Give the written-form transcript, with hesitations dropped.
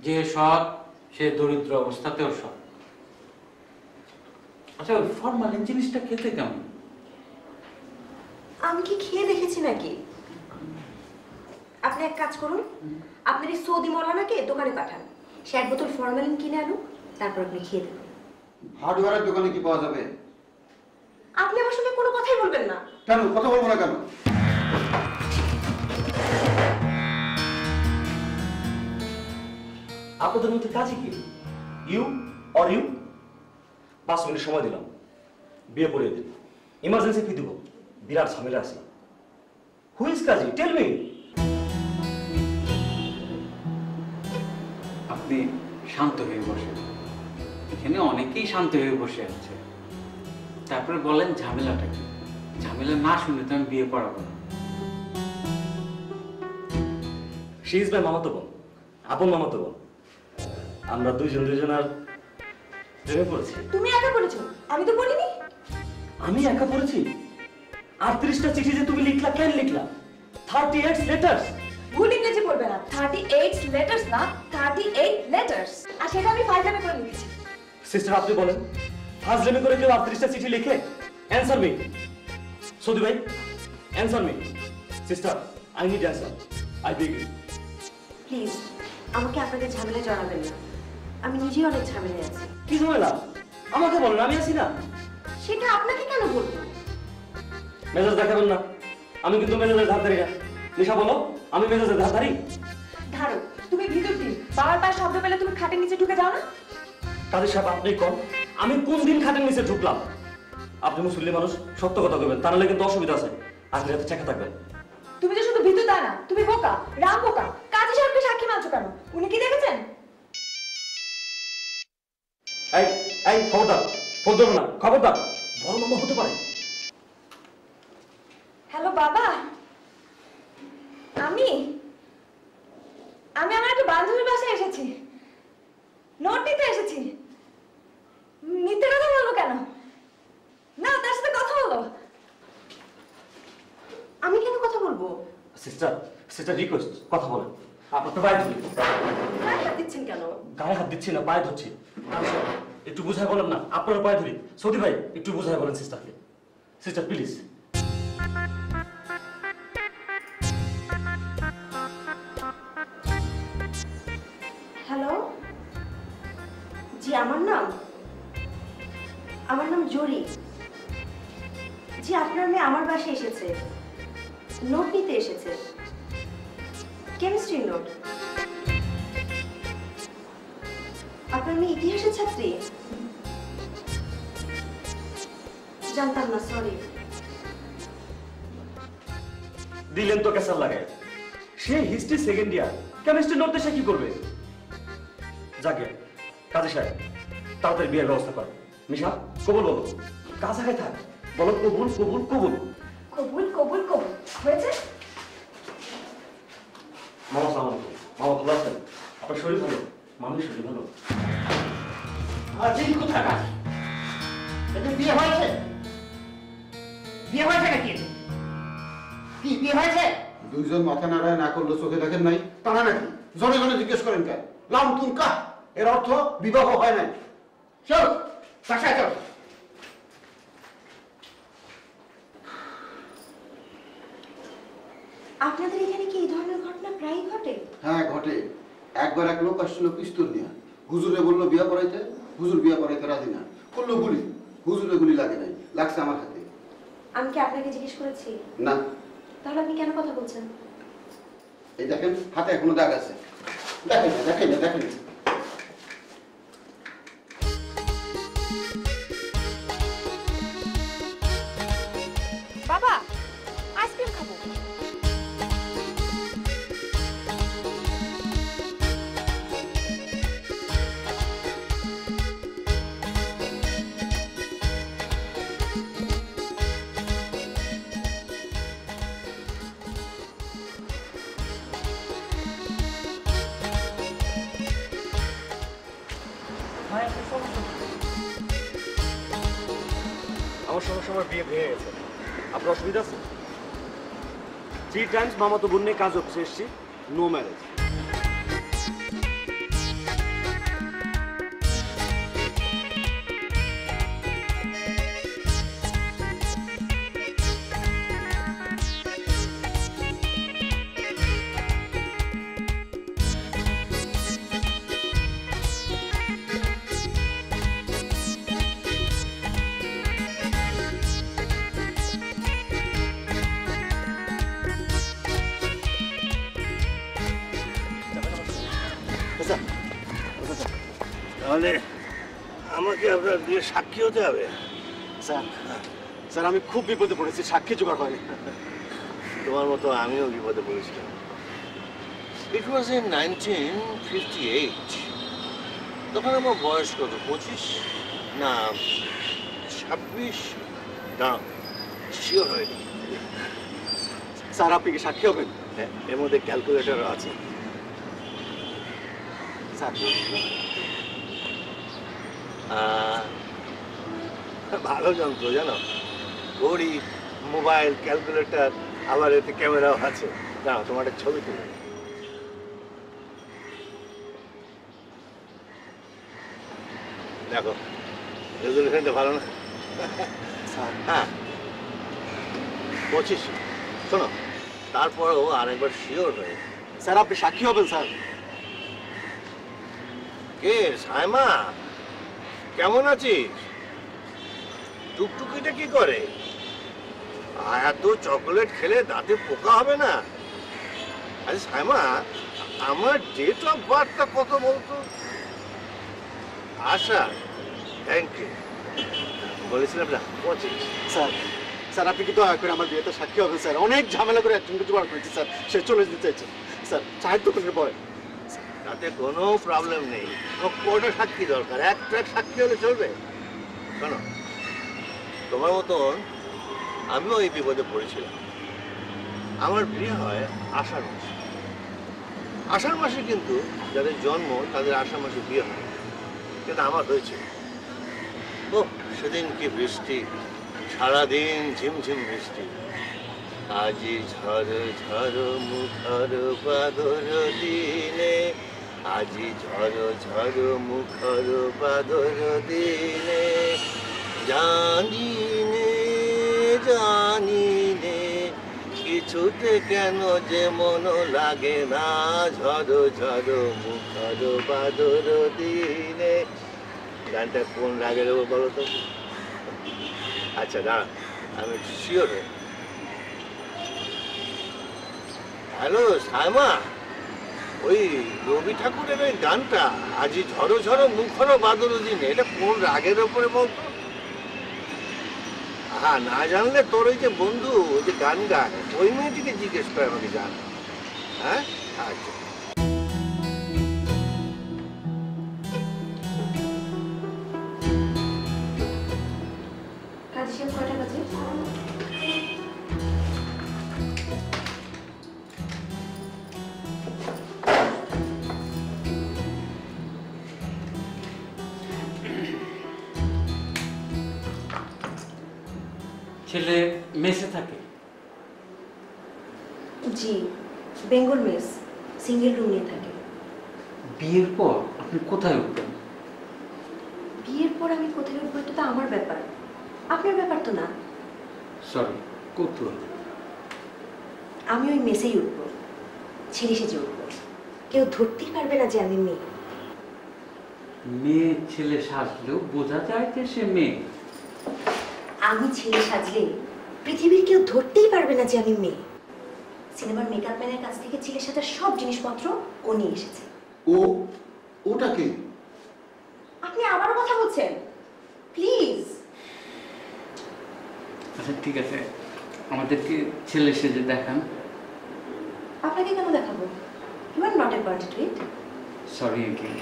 যে সৎ সে দরিদ্র অবস্থাতেও সৎ। আচ্ছা, ওই ফরমালিন জিনিসটা খেতে কেমন? আমি কি খেয়ে দেখেছি নাকি? আপনি এক কাজ করুন, আপনার এই সৌদি মৌলানাকে দোকানে পাঠান, সে এক বোতল ফরমালিন কিনে আনুক, তারপর আপনি খেয়ে দেবেন। হার্ডওয়্যারের দোকানে কি পাওয়া যাবে? আপনি আমার সঙ্গে কোনো কথাই বলবেন না। কেন কথা বলবো না কেন? আপনাদের মধ্যে কাজই কি? You or you? 5 মিনিট সময় দিলাম, বিয়ে পড়িয়ে দিন। ইমার্জেন্সি ফি দিব, বিরাট ঝামেলা আছে। Who is Kazi? Tell me. আপনি শান্ত হয়ে বসেন, এখানে অনেকেই শান্ত হয়ে বসে আছে। তারপরে বলেন ঝামেলাটা কি? ঝামেলা না শুনে তো আমি বিয়ে পড়াবো না। শি ইজ মাই মামাতো বোন, আপন মামাতো বোন। আমরা দুজন আর প্রেমে পড়েছি। তুমি একা করেছো? আমি তো বলিনি। আমি একা পড়েছি? 38টা চিঠি যে তুমি লিখলা, কেন লিখলা? 38 লেটার্স। ভুল ইংরেজি বলবে না, 38 লেটার্স না, 38 লেটার্স। আর সেটা আমি ফাইজামে করে লিখেছি। সিস্টার আপনি বলেন, ফাজলামি করে কেউ 38টা চিঠি লিখে? Answer me. সৌদি ভাই, answer me. Sister, I need answer, I beg you. Please আমাকে আপনাদের ঝামেলায় জড়াবেন না, আমি নিজেই অনেক ঝামেলায় আছি। কি ঝামেলা? আমাকে বলেন, আমি আছি না। সেটা আপনাকে কেন বলবো? মেজাজ দেখাবেন না, আমি কিন্তু মেজাজের ধার ধারি না। নিশা বলো, আমি মেজাজের ধার ধারি? ধারো, তুমি ভিতর দিন বাবার পায়ে শব্দ পেলে তুমি খাটের নিচে ঢুকে যাও না? কাদের সাহেব আপনি কম, আমি কোন দিন খাটের নিচে ঢুকলাম? আপনি মুসলিম মানুষ, সত্য কথা বলবেন, তাহলে কিন্তু অসুবিধা আছে। আজকে রাতে চেখা থাকবেন। তুমি যে শুধু ভিতর তা না, তুমি বোকা, রাম বোকা। কাজী সাহেবকে সাক্ষী মানছো কেন? উনি কি দেখেছেন? এই এই খবরদার, ফোন ধরো না, খবরদার। বড় মামা হতে পারে। হ্যালো বাবা, আমি আমার একটা বান্ধবীর বাসায় এসেছি, নোট নিতে এসেছি। মিথ্যে কথা বলবো কেন? না, তার সাথে কথা বলো। আমি কেন কথা বলবো? সিস্টার, সিস্টার রিকোয়েস্ট, কথা বলেন। আপনার তো পায়ে ধরি। গায়ে হাত দিচ্ছেন কেন? গায়ে হাত দিচ্ছি না, পায়ে ধরছি। একটু বুঝায় বলেন না, আপনার পায়ে ধরি। সৌদি ভাই, একটু বুঝায় বলেন সিস্টারকে। Sister please. হ্যালো, জি আমার নাম জরি। জি আপনার মেয়ে আমার বাসায় এসেছে, নোট নিতে এসেছে, কেমিস্ট্রি নোট। আপনার মেয়ে ইতিহাসের ছাত্রী? জানতাম না, সরি। দিলেন তো কেসার লাগে। সে history second year, chemistry note সে কি করবে? যাকে কাজী সাহেব, তাড়াতাড়ি বিয়ের ব্যবস্থা কর। মিশা, কবুল বলো। কাছাকাছি থাক, বলো কবুল কবুল কবুল। কবুল কবুল কবুল। হয়েছে? মামা সালাম, মামা ভালো আছেন? আপনার শরীর ভালো? মামির শরীর ভালো? আজই কোথাকার? এদের বিয়ে হয়েছে? বিয়ে হয়েছে নাকি? কি বিয়ে হয়েছে? দুইজন মাথা নাড়ায় না করলে চোখে দেখেন নাই, তারা নাকি জনে জনে জিজ্ঞেস করেন কেন? লাম তুম কা, এর অর্থ বিবাহ হয় নাই। চল বাসায় চল। আপনাদের এখানে কি এই ধরনের ঘটনা প্রায়ই ঘটে? হ্যাঁ ঘটে। একবার এক লোক আসছিল পিস্তল নিয়ে, হুজুরে বললো বিয়া পড়াইতে, হুজুর বিয়া পড়াইতে রাজি না, করলো গুলি। হুজুরে গুলি লাগে নাই, লাগছে আমার হাতে। আমি কি আপনাকে জিজ্ঞেস করেছি? না। তাহলে আপনি কেন কথা বলছেন? এই দেখেন হাতে এখনো দাগ আছে, দেখেন না দেখেন না দেখেন না। বাবা, আইসক্রিম খাবো। আমার সময় বিয়ে ভেঙে গেছে, আপনার অসুবিধা আছে? 3 টাইমস মামা তো বোন নিয়ে কাজ অফিসে এসেছি, নো ম্যারেজ। তাহলে আমাকে আপনার বিয়ে সাক্ষী হতে হবে। স্যার স্যার আমি খুব বিপদে পড়েছি, সাক্ষী জোগাড় হয়নি। তোমার মতো আমিও বিপদে পড়েছিলাম। ইট ওয়াজ ইন 1958। তখন আমার বয়স কত, 25 না 26? না, শিওর হয়নি। স্যার আপনি কি সাক্ষী হবেন? হ্যাঁ, এর মধ্যে ক্যালকুলেটরও আছে। স্যার ভালো যন্ত্র জানো, ঘড়ি, মোবাইল, ক্যালকুলেটর, আবার এতে ক্যামেরাও আছে। দাঁড়াও, তোমার একটা ছবি তুলে। দেখো, রেজলিউশনটা ভালো না? স্যার হ্যাঁ, 25। শোনো, তারপরেও আরেকবার শিওর হয়ে। স্যার আপনি সাক্ষী হবেন স্যার? কে সাইমা, কেমন আছিস? টুকটুকিটা কি করে? এত চকলেট খেলে দাঁতে পোকা হবে না? আরে সাইমা, আমার ডেট অফ বার্থটা কত বলতো? আশা, থ্যাংক ইউ। বলেছিলাম না 25। স্যার স্যার আপনি কি দয়া করে আমার বিয়েতে সাক্ষী হবেন স্যার? অনেক ঝামেলা করে একজনকে জোগাড় করেছি স্যার, সে চলে যেতে চাইছে স্যার, চায়ের দোকানের বয়। তাতে কোনো প্রবলেম নেই। আমার কটা সাক্ষী দরকার? একটা সাক্ষী হলে চলবে? শোনো, তোমার মতন আমিও এই বিপদে পড়েছিলাম। আমার বিয়ে হয় আষাঢ় মাসে। আষাঢ় মাসে কিন্তু যাদের জন্ম তাদের আষাঢ় মাসে বিয়ে হয়, কিন্তু আমার হয়েছিল। ও সেদিন কি বৃষ্টি, সারাদিন ঝিমঝিম বৃষ্টি। আজি ঝড় ঝড় মুখর বাদর দিনে, আজি ঝড় ঝড় মুখর বাদর দিনে, জানি নে জানি নে কিছুতে কেন যে মন লাগে না, ঝড় ঝড় মুখর বাদর দিনে। গানটা কোন রাগের ওপর বলো তো? আচ্ছা দাঁড়া, আমি শিওর। হ্যালো সাইমা, ওই রবি ঠাকুরের ওই গানটা আজি ঝড়ো ঝড়ো মুখর বাদল দিনে, এটা কোন রাগের ওপরে বলতো? হ্যাঁ, না জানলে তোর ওই যে বন্ধু ওই যে গান গায় ওই মেয়েটিকে জিজ্ঞেস করে আমাকে জান। হ্যাঁ আচ্ছা। কাজী সাহেব কয়টা বাজে? ছেলে মেসে থাকে? জি, বেঙ্গল মেস, সিঙ্গেল রুম নিয়ে থাকে। বিয়ের পর আপনি কোথায় উঠবেন? বিয়ের পর আমি কোথায় উঠবো এটা তো আমার ব্যাপার, আপনার ব্যাপার তো না। সরি, কৌতূহল। আমি ওই মেসেই উঠবো, ছেলে সেজে উঠবো, কেউ ধরতেই পারবে না যে আমি মেয়ে। মেয়ে ছেলে সাজলেও বোঝা যায় যে সে মেয়ে। আমি ছেলে সাজলে পৃথিবীর কেউ ধরতেই পারবে না যে আমি মেয়ে। সিনেমার মেকআপ ম্যানের কাছ থেকে ছেলে সাজার সব জিনিসপত্র ও নিয়ে এসেছে। ওটা কে? আপনি আবারও কথা বলছেন? প্লিজ। আচ্ছা ঠিক আছে, আমাদেরকে ছেলে সেজে দেখান। আপনাকে কেন দেখাবো? You are not a party to it. Sorry again.